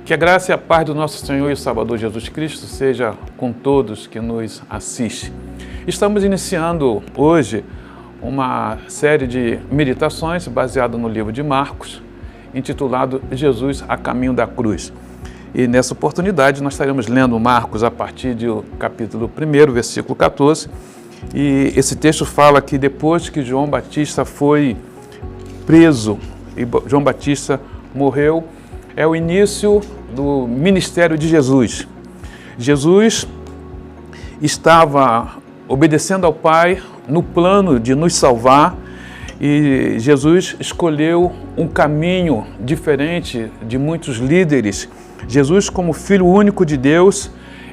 Que a graça e a paz do nosso Senhor e Salvador Jesus Cristo seja com todos que nos assistem. Estamos iniciando hoje uma série de meditações baseada no livro de Marcos, intitulado Jesus a caminho da cruz. E nessa oportunidade nós estaremos lendo Marcos a partir do capítulo 1, versículo 14. E esse texto fala que depois que João Batista foi preso e João Batista morreu, é o início do ministério de Jesus. Jesus estava obedecendo ao Pai no plano de nos salvar e Jesus escolheu um caminho diferente de muitos líderes. Jesus, como Filho único de Deus,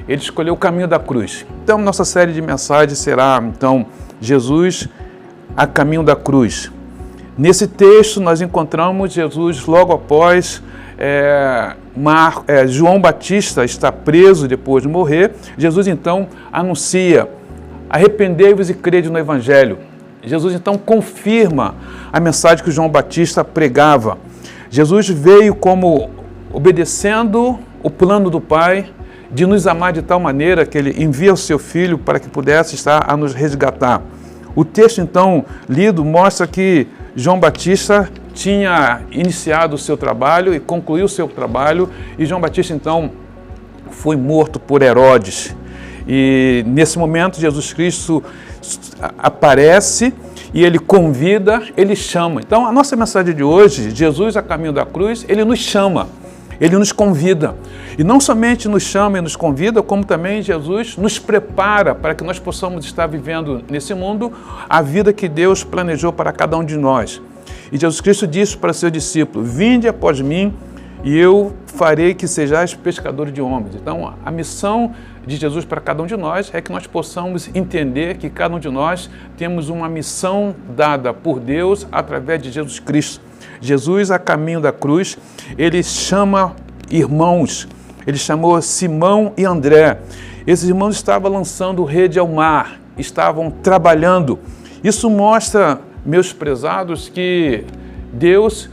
ele escolheu o caminho da cruz. Então, nossa série de mensagens será, Jesus a caminho da cruz. Nesse texto, nós encontramos Jesus logo após João Batista está preso depois de morrer. Jesus, então, anuncia: arrependei-vos e crede no Evangelho. Jesus, então, confirma a mensagem que João Batista pregava. Jesus veio como obedecendo o plano do Pai de nos amar de tal maneira que ele envia o seu Filho para que pudesse estar a nos resgatar. O texto, então, lido mostra que João Batista tinha iniciado o seu trabalho e concluiu o seu trabalho, e João Batista, então, foi morto por Herodes. E nesse momento Jesus Cristo aparece e ele convida, ele chama. Então, a nossa mensagem de hoje, Jesus a caminho da cruz, ele nos chama, ele nos convida. E não somente nos chama e nos convida, como também Jesus nos prepara para que nós possamos estar vivendo nesse mundo a vida que Deus planejou para cada um de nós. E Jesus Cristo disse para seus discípulos: vinde após mim e eu farei que sejais pescadores de homens. Então, a missão de Jesus para cada um de nós é que nós possamos entender que cada um de nós temos uma missão dada por Deus através de Jesus Cristo. Jesus, a caminho da cruz, ele chama irmãos, ele chamou Simão e André. Esses irmãos estavam lançando rede ao mar, estavam trabalhando. Isso mostra, meus prezados, que Deus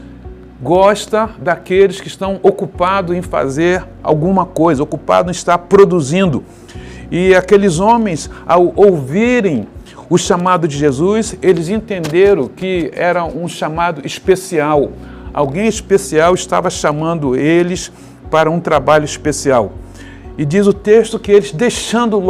gosta daqueles que estão ocupados em fazer alguma coisa, ocupados em estar produzindo. E aqueles homens, ao ouvirem o chamado de Jesus, eles entenderam que era um chamado especial. Alguém especial estava chamando eles para um trabalho especial. E diz o texto que eles, deixando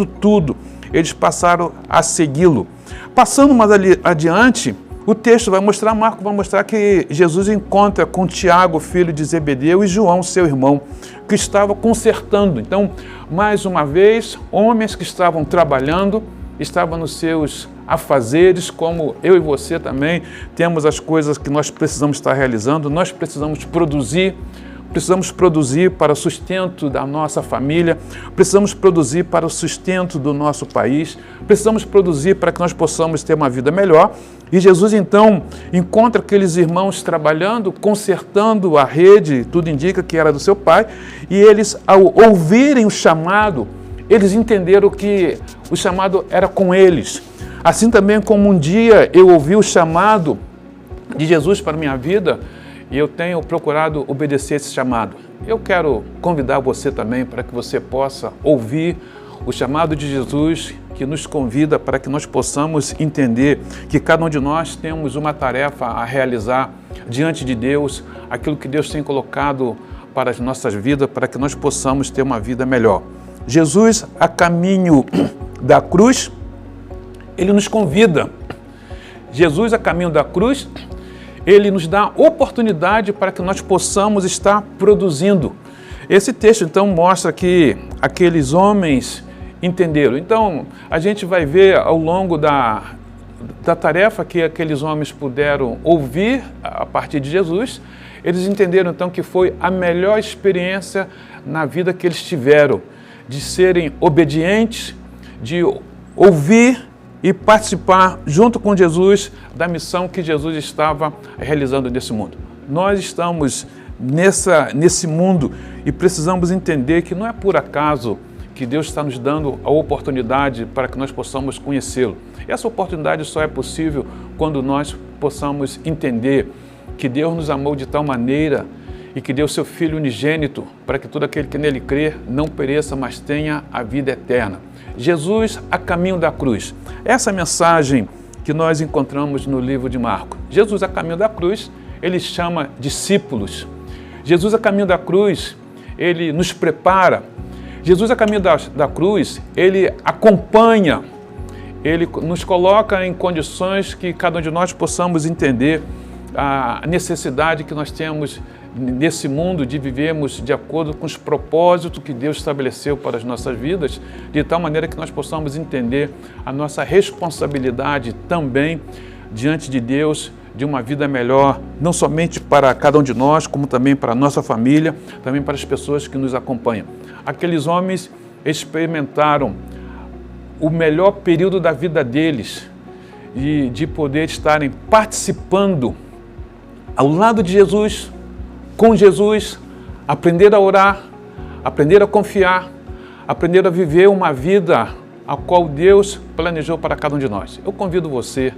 tudo, eles passaram a segui-lo. Passando mais adiante, o texto vai mostrar, Marcos vai mostrar que Jesus encontra com Tiago, filho de Zebedeu, e João, seu irmão, que estava consertando. Então, mais uma vez, homens que estavam trabalhando, estavam nos seus afazeres, como eu e você também temos as coisas que nós precisamos estar realizando. Nós precisamos produzir para o sustento da nossa família, precisamos produzir para o sustento do nosso país, precisamos produzir para que nós possamos ter uma vida melhor. E Jesus, então, encontra aqueles irmãos trabalhando, consertando a rede, tudo indica que era do seu pai, e eles, ao ouvirem o chamado, eles entenderam que o chamado era com eles. Assim também como um dia eu ouvi o chamado de Jesus para a minha vida, e eu tenho procurado obedecer esse chamado. Eu quero convidar você também para que você possa ouvir o chamado de Jesus, que nos convida para que nós possamos entender que cada um de nós temos uma tarefa a realizar diante de Deus, aquilo que Deus tem colocado para as nossas vidas, para que nós possamos ter uma vida melhor. Jesus, a caminho da cruz, ele nos convida. Jesus, a caminho da cruz, ele nos dá oportunidade para que nós possamos estar produzindo. Esse texto, então, mostra que aqueles homens entenderam. Então, a gente vai ver ao longo da tarefa que aqueles homens puderam ouvir a partir de Jesus, eles entenderam, então, que foi a melhor experiência na vida que eles tiveram, de serem obedientes, de ouvir e participar junto com Jesus da missão que Jesus estava realizando nesse mundo. Nós estamos nesse mundo e precisamos entender que não é por acaso que Deus está nos dando a oportunidade para que nós possamos conhecê-lo. Essa oportunidade só é possível quando nós possamos entender que Deus nos amou de tal maneira e que deu seu Filho unigênito para que todo aquele que nele crê não pereça, mas tenha a vida eterna. Jesus a caminho da cruz. Essa mensagem que nós encontramos no livro de Marcos. Jesus a caminho da cruz, ele chama discípulos. Jesus a caminho da cruz, ele nos prepara. Jesus a caminho da cruz, ele acompanha, ele nos coloca em condições que cada um de nós possamos entender a necessidade que nós temos nesse mundo de vivermos de acordo com os propósitos que Deus estabeleceu para as nossas vidas, de tal maneira que nós possamos entender a nossa responsabilidade também diante de Deus, de uma vida melhor, não somente para cada um de nós, como também para a nossa família, também para as pessoas que nos acompanham. Aqueles homens experimentaram o melhor período da vida deles, de poder estarem participando ao lado de Jesus, com Jesus, aprender a orar, aprender a confiar, aprender a viver uma vida a qual Deus planejou para cada um de nós. Eu convido você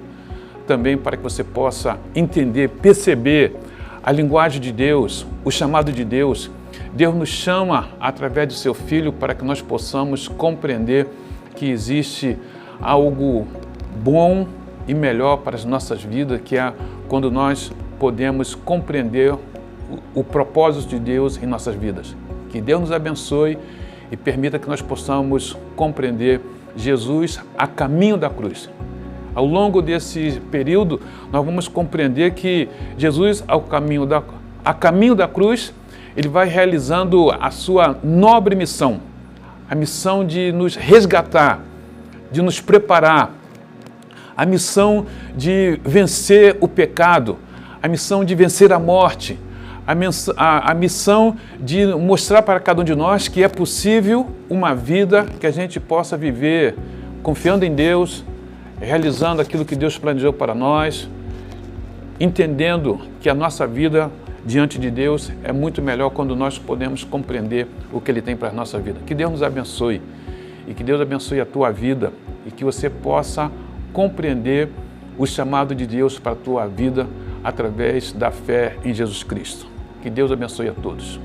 também para que você possa entender, perceber a linguagem de Deus, o chamado de Deus. Deus nos chama através de seu Filho para que nós possamos compreender que existe algo bom e melhor para as nossas vidas, que é quando nós podemos compreender o propósito de Deus em nossas vidas. Que Deus nos abençoe e permita que nós possamos compreender Jesus a caminho da cruz. Ao longo desse período, nós vamos compreender que Jesus, a caminho da cruz, ele vai realizando a sua nobre missão, a missão de nos resgatar, de nos preparar, a missão de vencer o pecado, a missão de vencer a morte, a missão de mostrar para cada um de nós que é possível uma vida que a gente possa viver confiando em Deus, realizando aquilo que Deus planejou para nós, entendendo que a nossa vida diante de Deus é muito melhor quando nós podemos compreender o que Ele tem para a nossa vida. Que Deus nos abençoe e que Deus abençoe a tua vida e que você possa compreender o chamado de Deus para a tua vida através da fé em Jesus Cristo. Que Deus abençoe a todos.